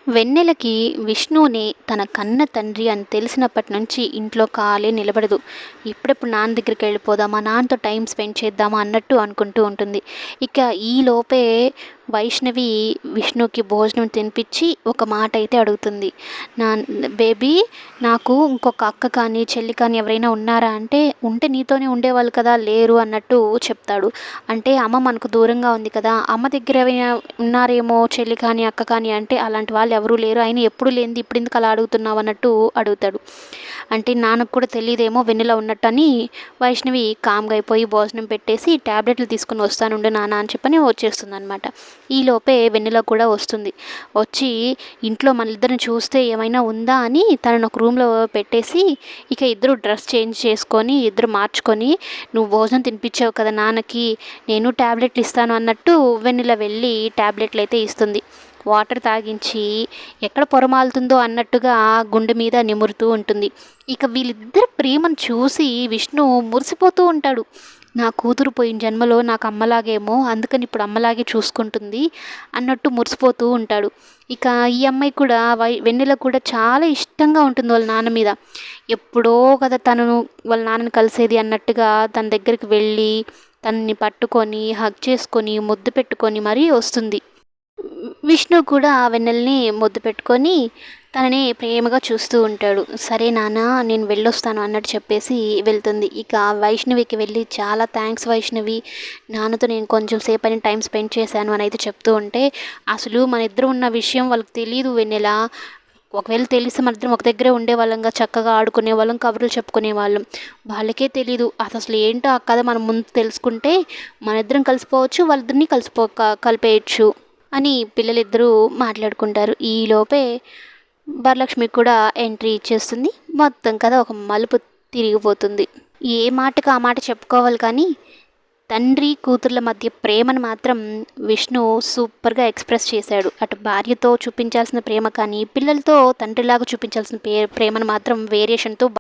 వెన్నెలకి విష్ణువుని తన కన్న తండ్రి అని తెలిసినప్పటి నుంచి ఇంట్లో కాలే నిలబడదు. ఎప్పుడెప్పుడు నాన్న దగ్గరికి వెళ్ళిపోదామా, నాన్నతో టైం స్పెండ్ చేద్దామా అన్నట్టు అనుకుంటూ ఉంటుంది. ఇక ఈలోపే వైష్ణవి విష్ణుకి భోజనం తినిపించి ఒక మాట అయితే అడుగుతుంది. నా బేబీ, నాకు ఇంకొక అక్క కానీ చెల్లి కానీ ఎవరైనా ఉన్నారా అంటే, ఉంటే నీతోనే ఉండేవాళ్ళు కదా, లేరు అన్నట్టు చెప్తాడు. అంటే అమ్మ మనకు దూరంగా ఉంది కదా, అమ్మ దగ్గర ఎవరైనా ఉన్నారేమో చెల్లి కానీ అక్క కానీ అంటే, అలాంటి వాళ్ళు ఎవరూ లేరు, అయినా ఎప్పుడు లేనిది ఇప్పుడు ఎందుకు అలా అడుగుతున్నావు అన్నట్టు అడుగుతాడు. అంటే నాన్నకు కూడా తెలియదేమో వెన్నెల ఉన్నట్టు అని వైష్ణవి కామ్గా అయిపోయి భోజనం పెట్టేసి ట్యాబ్లెట్లు తీసుకుని వస్తానుండు నాన్న అని చెప్పని వచ్చేస్తుంది అనమాట. ఈలోపే వెన్నెల కూడా వస్తుంది. వచ్చి ఇంట్లో మన ఇద్దరిని చూస్తే ఏమైనా ఉందా అని తనను ఒక రూమ్లో పెట్టేసి, ఇక ఇద్దరు డ్రెస్ చేంజ్ చేసుకొని ఇద్దరు మార్చుకొని, నువ్వు భోజనం తినిపించావు కదా నాన్నకి, నేను ట్యాబ్లెట్లు ఇస్తాను అన్నట్టు వెన్నెల వెళ్ళి ట్యాబ్లెట్లు అయితే ఇస్తుంది. వాటర్ తాగించి ఎక్కడ పొరమాలుతుందో అన్నట్టుగా గుండె మీద నిమురుతూ ఉంటుంది. ఇక వీళ్ళిద్దరి ప్రేమను చూసి విష్ణు మురిసిపోతూ ఉంటాడు. నా కూతురు పోయిన జన్మలో నాకు అమ్మలాగేమో, అందుకని ఇప్పుడు అమ్మలాగే చూసుకుంటుంది అన్నట్టు మురిసిపోతూ ఉంటాడు. ఇక ఈ అమ్మాయి కూడా వెన్నెల కూడా చాలా ఇష్టంగా ఉంటుంది వాళ్ళ నాన్న మీద. ఎప్పుడో కదా తనను వాళ్ళ నాన్నని కలిసేది అన్నట్టుగా తన దగ్గరికి వెళ్ళి తనని పట్టుకొని హగ్ చేసుకొని ముద్దు పెట్టుకొని మరీ వస్తుంది. విష్ణు కూడా వెన్నెలని ముద్దు పెట్టుకొని తనని ప్రేమగా చూస్తూ ఉంటాడు. సరే నాన్న, నేను వెళ్ళొస్తాను అన్నట్టు చెప్పేసి వెళ్తుంది. ఇక వైష్ణవికి వెళ్ళి చాలా థ్యాంక్స్ వైష్ణవి, నాన్నతో నేను కొంచెం సేపు అని టైం స్పెండ్ చేశాను అని అయితే చెప్తూ ఉంటే, అసలు మన ఇద్దరు ఉన్న విషయం వాళ్ళకి తెలియదు వెన్నెల, ఒకవేళ తెలిసి మన ఇద్దరం ఒక దగ్గరే ఉండేవాళ్ళంగా, చక్కగా ఆడుకునే వాళ్ళం, కబుర్లు చెప్పుకునే వాళ్ళం, వాళ్ళకే తెలీదు అసలు ఏంటో ఆ కథ మనం ముందు తెలుసుకుంటే మన ఇద్దరం కలిసిపోవచ్చు, వాళ్ళిద్దరిని కలిపేయచ్చు అని పిల్లలిద్దరూ మాట్లాడుకుంటారు. ఈలోపే వరలక్ష్మి కూడా ఎంట్రీ ఇచ్చేస్తుంది. మొత్తం కథ ఒక మలుపు తిరిగిపోతుంది. ఏ మాటకు ఆ మాట చెప్పుకోవాలి కానీ తండ్రి కూతుర్ల మధ్య ప్రేమను మాత్రం విష్ణు సూపర్గా ఎక్స్ప్రెస్ చేశాడు. అటు భార్యతో చూపించాల్సిన ప్రేమ కానీ పిల్లలతో తండ్రిలాగా చూపించాల్సిన ప్రేమను మాత్రం వేరియేషన్తో